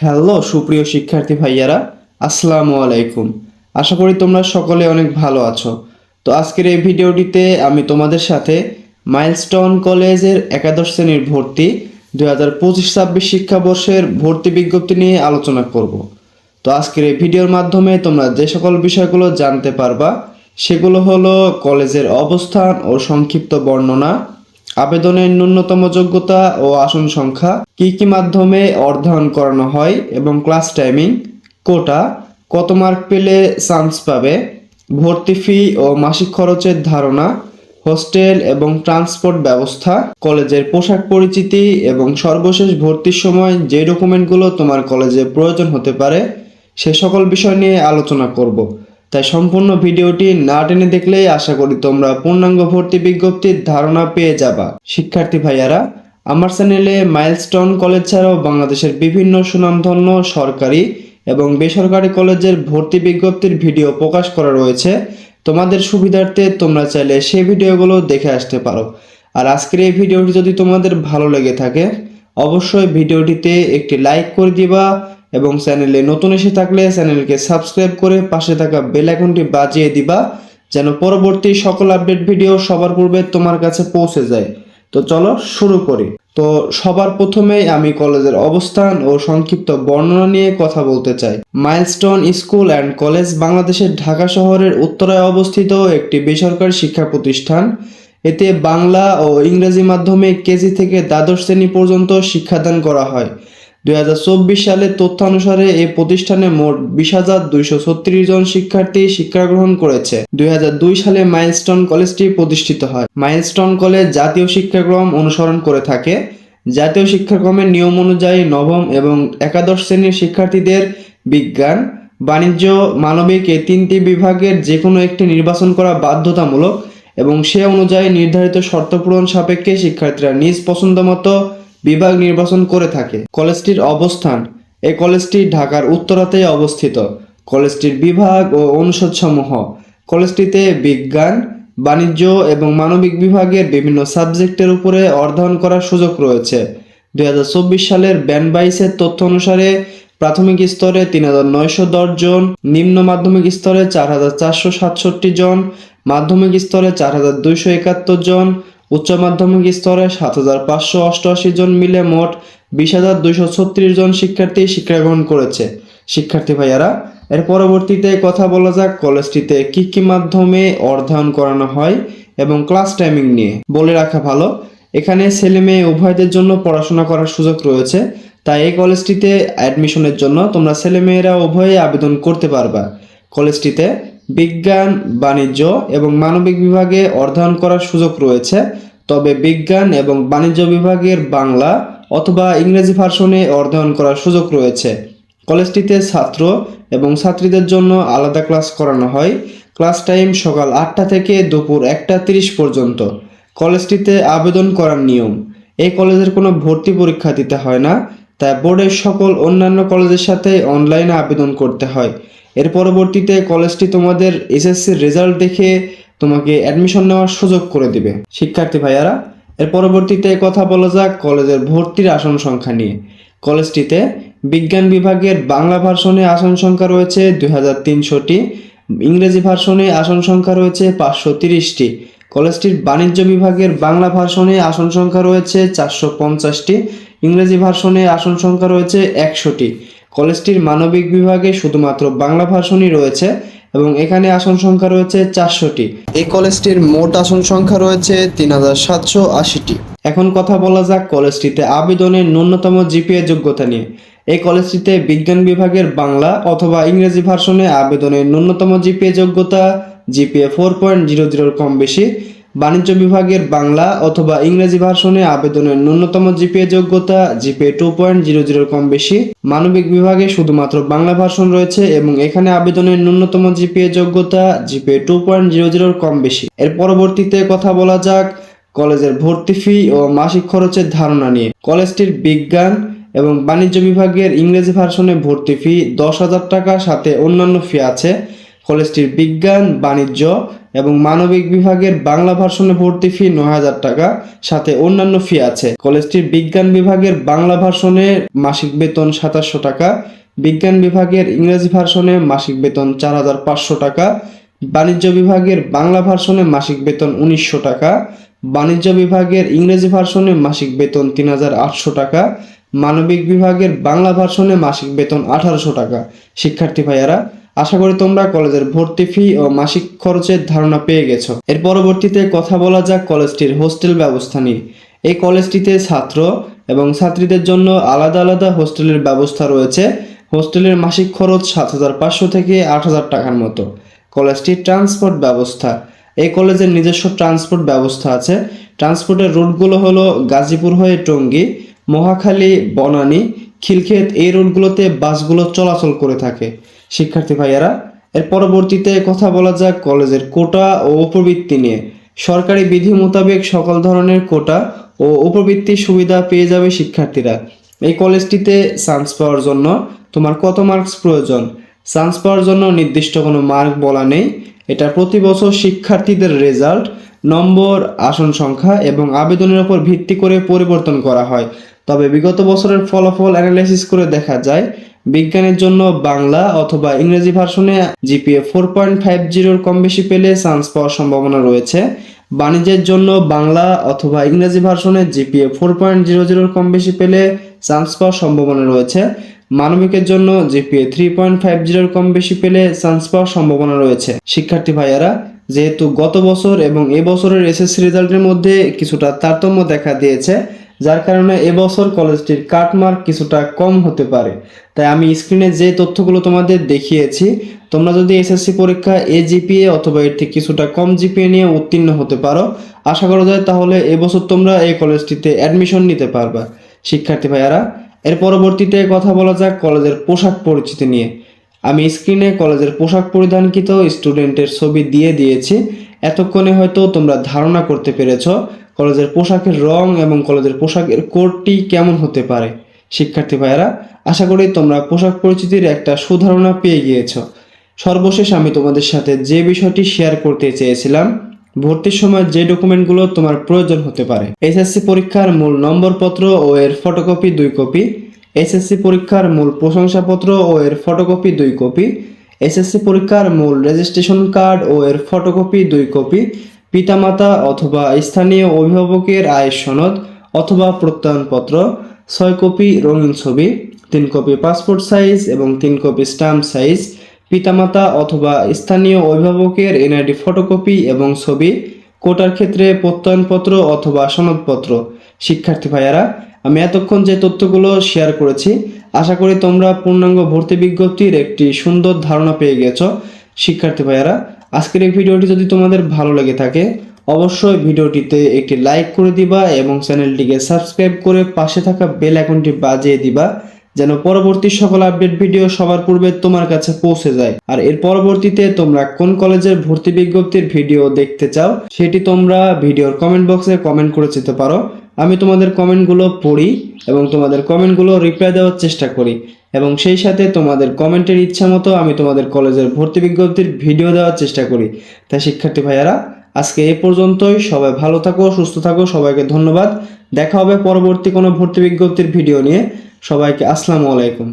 Hello সুপ্রিয় শিক্ষার্থী ভাইয়ারা, আসসালামু আলাইকুম। আশা করি তোমরা সকলে অনেক ভালো আছো। তো আজকের এই ভিডিওটিতে আমি তোমাদের সাথে মাইলস্টোন কলেজের একাদশ শ্রেণীর ভর্তি 2025-26 শিক্ষাবর্ষের ভর্তি বিজ্ঞপ্তি নিয়ে আলোচনা করব। তো আজকের এই ভিডিওর মাধ্যমে তোমরা যে সকল বিষয়গুলো জানতে পারবা সেগুলো হলো কলেজের অবস্থান ও সংক্ষিপ্ত বর্ণনা, আবেদনের ন্যূনতম যোগ্যতা ও আসন সংখ্যা, কি কি মাধ্যমে অধ্যয়ন করানো হয় এবং ক্লাস টাইমিং, কোটা, কত মার্ক পেলে চান্স পাবে, ভর্তি ফি ও মাসিক খরচের ধারণা, হোস্টেল এবং ট্রান্সপোর্ট ব্যবস্থা, কলেজের পোশাক পরিচিতি এবং সর্বশেষ ভর্তির সময় যে ডকুমেন্টগুলো তোমার কলেজে প্রয়োজন হতে পারে সে সকল বিষয় নিয়ে আলোচনা করব। তাই সম্পূর্ণ ভিডিওটি না টেনে দেখলেই আশা করি তোমরা পূর্ণাঙ্গ ভর্তি বিজ্ঞপ্তির ধারণা পেয়ে যাবা। শিক্ষার্থী ভাইয়ারা, আমার চ্যানেলে মাইলস্টোন কলেজ ছাড়াও বাংলাদেশের বিভিন্ন সুনামধন্য সরকারি এবং বেসরকারি কলেজের ভর্তি বিজ্ঞপ্তির ভিডিও প্রকাশ করা রয়েছে। তোমাদের সুবিধার্থে তোমরা চাইলে সেই ভিডিওগুলো দেখে আসতে পারো। আর আজকের এই ভিডিওটি যদি তোমাদের ভালো লেগে থাকে অবশ্যই ভিডিওটিতে একটি লাইক করে দিবা এবং চ্যানেলে নতুন এসে থাকলে চ্যানেলকে সাবস্ক্রাইব করে পাশে থাকা বেল আইকনটি বাজিয়ে দিবা যেন পরবর্তী সকল আপডেট ভিডিও সবার পূর্বে তোমার কাছে পৌঁছে যায়। তো চলো শুরু করি। তো সবার প্রথমেই আমি কলেজের অবস্থান ও সংক্ষিপ্ত বর্ণনা নিয়ে কথা বলতে চাই। মাইলস্টোন স্কুল অ্যান্ড কলেজ বাংলাদেশের ঢাকা শহরের উত্তরায় অবস্থিত একটি বেসরকারি শিক্ষা প্রতিষ্ঠান। এতে বাংলা ও ইংরেজি মাধ্যমে কেজি থেকে দ্বাদশ শ্রেণী পর্যন্ত শিক্ষাদান করা হয়। 2024 সালের তথ্য অনুসারে এই প্রতিষ্ঠানে মোট 20,236 জন শিক্ষার্থী শিক্ষা গ্রহণ করেছে। 2002 সালে মাইলস্টোন কলেজটি প্রতিষ্ঠিত হয়। মাইলস্টোন কলেজ জাতীয় শিক্ষাক্রম অনুসরণ করে থাকে। জাতীয় শিক্ষাক্রমের নিয়ম অনুযায়ী নবম এবং একাদশ শ্রেণীর শিক্ষার্থীদের বিজ্ঞান, বাণিজ্য, মানবিক এই তিনটি বিভাগের যে কোনো একটি নির্বাচন করা বাধ্যতামূলক এবং সে অনুযায়ী নির্ধারিত শর্ত পূরণ সাপেক্ষে শিক্ষার্থীরা নিজ পছন্দ মতো বিভাগ নির্বাচন করে থাকে। কলেজটির অবস্থান: এই কলেজটি ঢাকার উত্তরাতেই অবস্থিত। কলেজটির বিভাগ ও অনুষদসমূহ: কলেজটিতে বিজ্ঞান, বাণিজ্য এবং মানবিক বিভাগের বিভিন্ন সাবজেক্টের উপরে অধ্যয়ন করার সুযোগ রয়েছে। 2024 সালের ব্যান্ড 22-এর তথ্য অনুসারে প্রাথমিক স্তরে 3,910 জন, নিম্ন মাধ্যমিক স্তরে 4,467 জন, মাধ্যমিক স্তরে 4,271 জন, উচ্চ মাধ্যমিক স্তরে 7,588 জন মিলে মোট 20,236 জন শিক্ষার্থী শিক্ষা গ্রহণ করেছে। শিক্ষার্থী ভাইয়ারা, এর পরবর্তীতে কথা বলা যাক কলেজটিতে কি কি মাধ্যমে অধ্যয়ন করানো হয় এবং ক্লাস টাইমিং নিয়ে। বলে রাখা ভালো, এখানে ছেলে মেয়ে উভয়দের জন্য পড়াশোনা করার সুযোগ রয়েছে। তাই এই কলেজটিতে অ্যাডমিশনের জন্য তোমরা ছেলে মেয়েরা উভয়ে আবেদন করতে পারবা। কলেজটিতে বিজ্ঞান, বাণিজ্য এবং মানবিক বিভাগে অধ্যয়ন করার সুযোগ রয়েছে। তবে বিজ্ঞান এবং বাণিজ্য বিভাগের বাংলা অথবা ইংরেজি ভার্সনে অধ্যয়ন করার সুযোগ রয়েছে। কলেজটিতে ছাত্র এবং ছাত্রীদের জন্য আলাদা ক্লাস করানো হয়। ক্লাস টাইম সকাল 8টা থেকে দুপুর 1টা 30 পর্যন্ত। কলেজটিতে আবেদন করার নিয়ম: এই কলেজের কোনো ভর্তি পরীক্ষা দিতে হয় না, তাই বোর্ডের সকল অন্যান্য কলেজের সাথে অনলাইনে আবেদন করতে হয়। এর পরবর্তীতে কলেজটি তোমাদের এসএসসির রেজাল্ট দেখে তোমাকে অ্যাডমিশন নেওয়ার সুযোগ করে দিবে। শিক্ষার্থী ভাইয়ারা, এর পরবর্তীতে কথা বলা যাক কলেজের ভর্তির আসন সংখ্যা নিয়ে। কলেজটিতে বিজ্ঞান বিভাগের বাংলা ভার্সনে আসন সংখ্যা রয়েছে 2,300টি, ইংরেজি ভার্সনে আসন সংখ্যা রয়েছে 530টি। কলেজটির বাণিজ্য বিভাগের বাংলা ভার্সনে আসন সংখ্যা রয়েছে 450টি, ইংরেজি ভার্সনে আসন সংখ্যা রয়েছে 100টি। কলেজটির মানবিক বিভাগে শুধুমাত্র বাংলা ভার্সনই রয়েছে এবং এখানে আসন সংখ্যা রয়েছে 400টি। এই কলেজটির মোট আসন সংখ্যা রয়েছে 3,780টি। এখন কথা বলা যাক কলেজটিতে আবেদনের ন্যূনতম জিপিএ যোগ্যতা নিয়ে। এই কলেজটিতে বিজ্ঞান বিভাগের বাংলা অথবা ইংরেজি ভার্সনে আবেদনের ন্যূনতম জিপিএ যোগ্যতা জিপিএ 4.00 কম বেশি। বাণিজ্য বিভাগের বাংলা অথবা ইংরেজি ভার্সনে আবেদনের ন্যূনতম জিপিএ যোগ্যতা জিপিএ 2.00 কম বেশি। মানবিক বিভাগে শুধুমাত্র বাংলা ভার্সন রয়েছে এবং এখানে আবেদনের ন্যূনতম জিপিএ যোগ্যতা জিপিএ 2.00 কম বেশি। এর পরবর্তীতে কথা বলা যাক কলেজের ভর্তি ফি ও মাসিক খরচের ধারণা নিয়ে। কলেজটির বিজ্ঞান এবং বাণিজ্য বিভাগের ইংরেজি ভার্সনে ভর্তি ফি 10,000 টাকা, সাথে অন্যান্য ফি আছে। কলেজটির বিজ্ঞান, বাণিজ্য এবং মানবিক বিভাগের বাংলা ভার্সনে ভর্তি ফি 9,000 টাকা, সাথে অন্যান্য ফি আছে। কলেজটির বিজ্ঞান বিভাগের বাংলা ভার্সনে মাসিক বেতন 2700 টাকা, বিজ্ঞান বিভাগের ইংরেজি ভার্সনে মাসিক বেতন 4,500 টাকা, বাণিজ্য বিভাগের বাংলা ভার্সনে মাসিক বেতন 1900 টাকা, বাণিজ্য বিভাগের ইংরেজি ভার্সনে মাসিক বেতন 3,800 টাকা, মানবিক বিভাগের বাংলা ভার্সনে মাসিক বেতন 1,800 টাকা। শিক্ষার্থী ভাইয়ারা, আশা করি তোমরা কলেজের ভর্তি ফি ও মাসিক খরচের ধারণা পেয়ে গেছো। এর পরবর্তীতে কথা বলা যাক কলেজটির হোস্টেল ব্যবস্থা নিয়ে। এই কলেজটিতে ছাত্র এবং ছাত্রীদের জন্য আলাদা আলাদা হোস্টেলের ব্যবস্থা রয়েছে। হোস্টেলের মাসিক খরচ 7,500 থেকে 8,000 টাকার মতো। কলেজটির ট্রান্সপোর্ট ব্যবস্থা, এই কলেজের নিজস্ব ট্রান্সপোর্ট ব্যবস্থা আছে। ট্রান্সপোর্টের রুটগুলো হলো গাজীপুর হয়ে টঙ্গী, মহাখালী, বনানী, খিলক্ষেত, এই রুটগুলোতে বাসগুলো চলাচল করে থাকে। শিক্ষার্থী ভাইয়ারা, এর পরবর্তীতে কথা বলা যাক কলেজের কোটা ও উপবৃত্তি নিয়ে। সরকারি বিধি মোতাবেক সকল ধরনের কোটা ও উপবৃত্তি সুবিধা পেয়ে যাবে শিক্ষার্থীরা। এই কলেজটিতে চান্স পাওয়ার জন্য তোমার কত মার্কস প্রয়োজন? চান্স পাওয়ার জন্য নির্দিষ্ট কোনো মার্ক বলা নেই। এটা প্রতি বছর শিক্ষার্থীদের রেজাল্ট, নম্বর, আসন সংখ্যা এবং আবেদনের উপর ভিত্তি করে পরিবর্তন করা হয়। তবে বিগত বছরের ফলাফল অ্যানালাইসিস করে দেখা যায় বিজ্ঞানের জন্য বাংলা অথবা ইংরেজি ভার্সনে জিপিএ 4.50 কম বেশি পেলে চান্স পাওয়ার সম্ভাবনা রয়েছে। বাণিজ্যের জন্য বাংলা অথবা ইংরেজি ভার্সনে জিপিএ 4.00 কম বেশি পেলে চান্স পাওয়ার সম্ভাবনা রয়েছে। মানবিকের জন্য জিপিএ 3.50 কম বেশি পেলে চান্স পাওয়ার সম্ভাবনা রয়েছে। শিক্ষার্থী ভাইয়ারা, যেহেতু গত বছর এবং এবছরের এসএসসি রেজাল্টের মধ্যে কিছুটা তারতম্য দেখা দিয়েছে, যার কারণে এবছর কলেজটির কাট মার্ক কিছুটা কম হতে পারে। তাই আমি স্ক্রিনে যে তথ্যগুলো তোমাদের দেখিয়েছি, তোমরা যদি এসএসসি পরীক্ষা এ জিপিএ অথবা এর থেকে কিছুটা কম জিপিএ নিয়ে উত্তীর্ণ হতে পারো, আশা করা যায় তাহলে এবছর তোমরা এই কলেজটিতে অ্যাডমিশন নিতে পারবা। শিক্ষার্থী ভাইয়ারা, এর পরবর্তীতে কথা বলা যাক কলেজের পোশাক পরিচিতি নিয়ে। আমি স্ক্রিনে কলেজের পোশাক পরিধানকৃত স্টুডেন্টের ছবি দিয়ে দিয়েছি। এতক্ষণে হয়তো তোমরা ধারণা করতে পেরেছ কলেজের পোশাকের রং এবং কলেজের পোশাকের কোডটি কেমন হতে পারে। শিক্ষার্থী ভাইয়েরা, আশা করি তোমরা পোশাক পরিচিতির একটা সুধারণা পেয়ে গিয়েছ। সর্বশেষ আমি তোমাদের সাথে যে বিষয়টি শেয়ার করতে চেয়েছিলাম, ভর্তির সময় যে ডকুমেন্টগুলো তোমার প্রয়োজন হতে পারে। এসএসসি পরীক্ষার মূল নম্বরপত্র ও এর ফটোকপি 2 কপি, এসএসসি পরীক্ষার মূল প্রশংসাপত্র ও এর ফটোকপি 2 কপি, এসএসসি পরীক্ষার মূল রেজিস্ট্রেশন কার্ড ও এর ফটোকপি 2 কপি, পিতামাতা অথবা স্থানীয় অভিভাবকের আয়ের সনদ অথবা প্রত্যয়নপত্র 6 কপি রঙিন ছবি, 3 কপি পাসপোর্ট সাইজ এবং 3 কপি স্ট্যাম্প সাইজ, পিতামাতা অথবা স্থানীয় অভিভাবকের এনআইডি ফটোকপি এবং ছবি, কোটার ক্ষেত্রে প্রত্যয়নপত্র অথবা সনদপত্র। শিক্ষার্থী ভাইয়ারা, আমি এতক্ষণ যে তথ্যগুলো শেয়ার করেছি, আশা করি তোমরা পূর্ণাঙ্গ ভর্তি বিজ্ঞপ্তির একটি সুন্দর ধারণা পেয়ে গেছো। শিক্ষার্থী ভাইয়ারা, আজকের এই ভিডিওটি যদি তোমাদের ভালো লেগে থাকে, অবশ্যই ভিডিওটিতে একটি লাইক করে দিবা এবং চ্যানেলটিকে সাবস্ক্রাইব করে পাশে থাকা বেল আইকনটি বাজিয়ে দিবা, যেন পরবর্তী সকল আপডেট ভিডিও সবার পূর্বে তোমার কাছে পৌঁছে যায়। আর এর পরবর্তীতে তোমরা কোন কলেজের ভর্তি বিজ্ঞপ্তির ভিডিও দেখতে চাও সেটি তোমরা ভিডিওর কমেন্ট বক্সে কমেন্ট করে যেতে পারো। আমি তোমাদের কমেন্টগুলো পড়ি এবং তোমাদের কমেন্টগুলো রিপ্লাই দেওয়ার চেষ্টা করি, এবং সেই সাথে তোমাদের কমেন্টের ইচ্ছা মতো আমি তোমাদের কলেজের ভর্তি বিজ্ঞপ্তির ভিডিও দেওয়ার চেষ্টা করি। তাই শিক্ষার্থী ভাইয়ারা, আজকে এই পর্যন্তই। সবাই ভালো থাকো, সুস্থ থাকো, সবাইকে ধন্যবাদ। দেখা হবে পরবর্তী কোনো ভর্তি বিজ্ঞপ্তির ভিডিও নিয়ে। সবাইকে আসসালামু আলাইকুম।